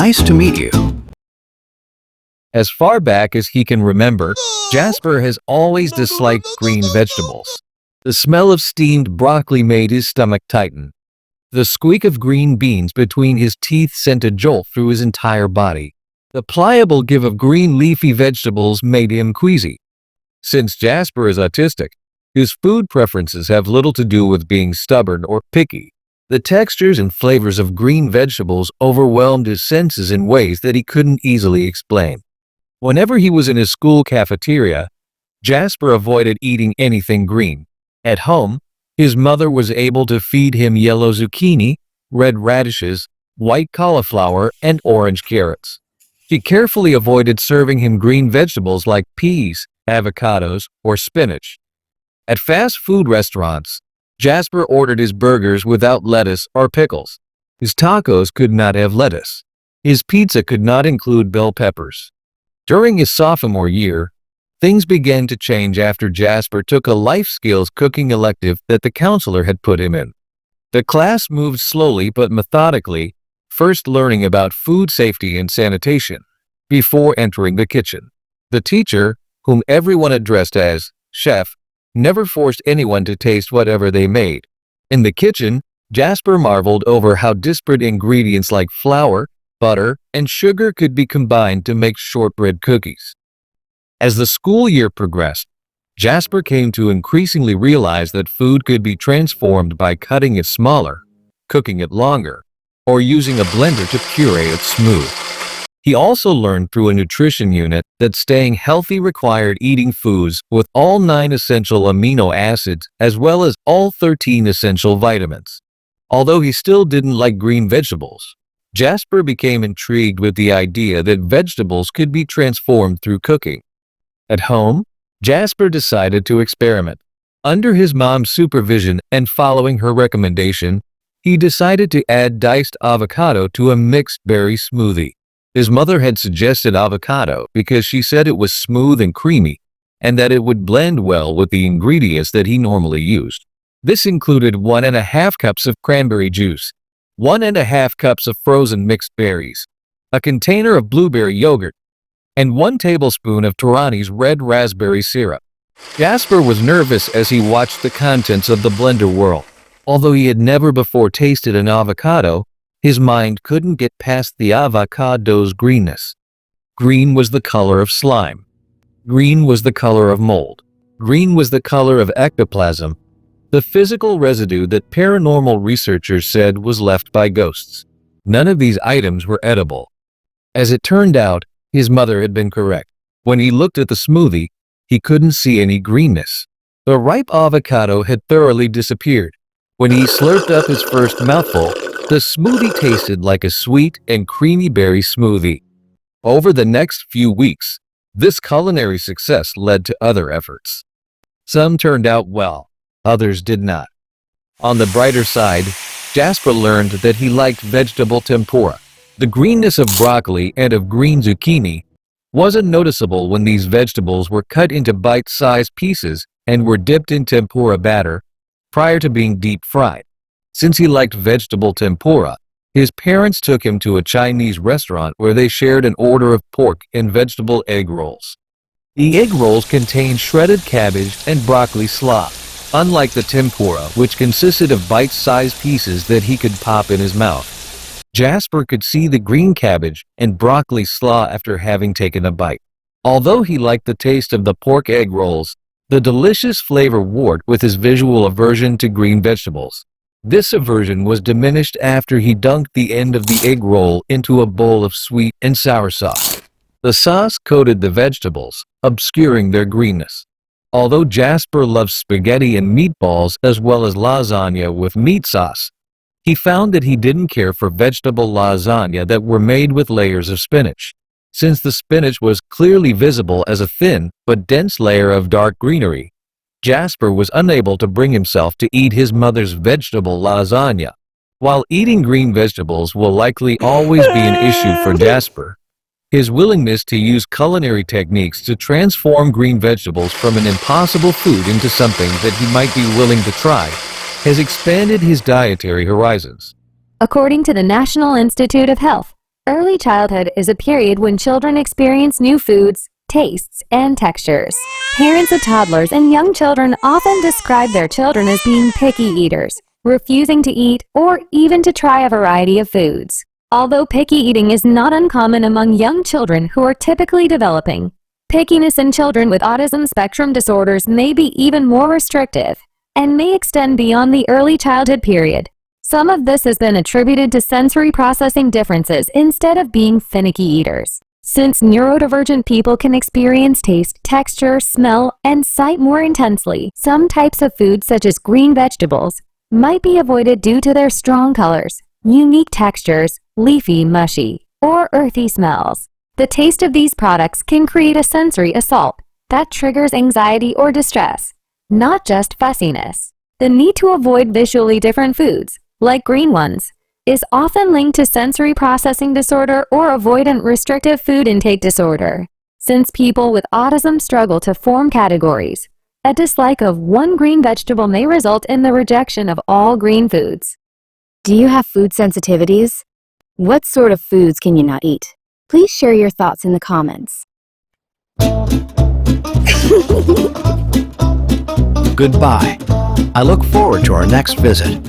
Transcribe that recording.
Nice to meet you. As far back as he can remember, Jasper has always disliked green vegetables. The smell of steamed broccoli made his stomach tighten. The squeak of green beans between his teeth sent a jolt through his entire body. The pliable give of green leafy vegetables made him queasy. Since Jasper is autistic, his food preferences have little to do with being stubborn or picky. The textures and flavors of green vegetables overwhelmed his senses in ways that he couldn't easily explain. Whenever he was in his school cafeteria, Jasper avoided eating anything green. At home, his mother was able to feed him yellow zucchini, red radishes, white cauliflower, and orange carrots. She carefully avoided serving him green vegetables like peas, avocados, or spinach. At fast food restaurants, Jasper ordered his burgers without lettuce or pickles. His tacos could not have lettuce. His pizza could not include bell peppers. During his sophomore year, things began to change after Jasper took a life skills cooking elective that the counselor had put him in. The class moved slowly but methodically, first learning about food safety and sanitation, before entering the kitchen. The teacher, whom everyone addressed as chef, never forced anyone to taste whatever they made. In the kitchen, Jasper marveled over how disparate ingredients like flour, butter, and sugar could be combined to make shortbread cookies. As the school year progressed, Jasper came to increasingly realize that food could be transformed by cutting it smaller, cooking it longer, or using a blender to puree it smooth. He also learned through a nutrition unit that staying healthy required eating foods with all 9 essential amino acids as well as all 13 essential vitamins. Although he still didn't like green vegetables, Jasper became intrigued with the idea that vegetables could be transformed through cooking. At home, Jasper decided to experiment. Under his mom's supervision and following her recommendation, he decided to add diced avocado to a mixed berry smoothie. His mother had suggested avocado because she said it was smooth and creamy, and that it would blend well with the ingredients that he normally used. This included 1½ cups of cranberry juice, 1½ cups of frozen mixed berries, a container of blueberry yogurt, and 1 tablespoon of Torani's red raspberry syrup. Jasper was nervous as he watched the contents of the blender whirl. Although he had never before tasted an avocado, his mind couldn't get past the avocado's greenness. Green was the color of slime. Green was the color of mold. Green was the color of ectoplasm, the physical residue that paranormal researchers said was left by ghosts. None of these items were edible. As it turned out, his mother had been correct. When he looked at the smoothie, he couldn't see any greenness. The ripe avocado had thoroughly disappeared. When he slurped up his first mouthful, the smoothie tasted like a sweet and creamy berry smoothie. Over the next few weeks, this culinary success led to other efforts. Some turned out well, others did not. On the brighter side, Jasper learned that he liked vegetable tempura. The greenness of broccoli and of green zucchini wasn't noticeable when these vegetables were cut into bite-sized pieces and were dipped in tempura batter prior to being deep-fried. Since he liked vegetable tempura, his parents took him to a Chinese restaurant where they shared an order of pork and vegetable egg rolls. The egg rolls contained shredded cabbage and broccoli slaw, unlike the tempura, which consisted of bite-sized pieces that he could pop in his mouth. Jasper could see the green cabbage and broccoli slaw after having taken a bite. Although he liked the taste of the pork egg rolls, the delicious flavor warred with his visual aversion to green vegetables. This aversion was diminished after he dunked the end of the egg roll into a bowl of sweet and sour sauce. The sauce coated the vegetables, obscuring their greenness. Although Jasper loved spaghetti and meatballs as well as lasagna with meat sauce, he found that he didn't care for vegetable lasagna that were made with layers of spinach. Since the spinach was clearly visible as a thin but dense layer of dark greenery, Jasper was unable to bring himself to eat his mother's vegetable lasagna. While eating green vegetables will likely always be an issue for Jasper, his willingness to use culinary techniques to transform green vegetables from an impossible food into something that he might be willing to try has expanded his dietary horizons. According to the National Institute of Health, Early childhood is a period when children experience new foods, tastes, and textures. Parents of toddlers and young children often describe their children as being picky eaters, refusing to eat or even to try a variety of foods. Although picky eating is not uncommon among young children who are typically developing, pickiness in children with autism spectrum disorders may be even more restrictive and may extend beyond the early childhood period. Some of this has been attributed to sensory processing differences instead of being finicky eaters. Since neurodivergent people can experience taste, texture, smell, and sight more intensely, some types of food such as green vegetables might be avoided due to their strong colors, unique textures, leafy, mushy, or earthy smells. The taste of these products can create a sensory assault that triggers anxiety or distress, not just fussiness. The need to avoid visually different foods, like green ones, is often linked to sensory processing disorder or avoidant restrictive food intake disorder. Since people with autism struggle to form categories, a dislike of one green vegetable may result in the rejection of all green foods. Do you have food sensitivities? What sort of foods can you not eat? Please share your thoughts in the comments. Goodbye. I look forward to our next visit.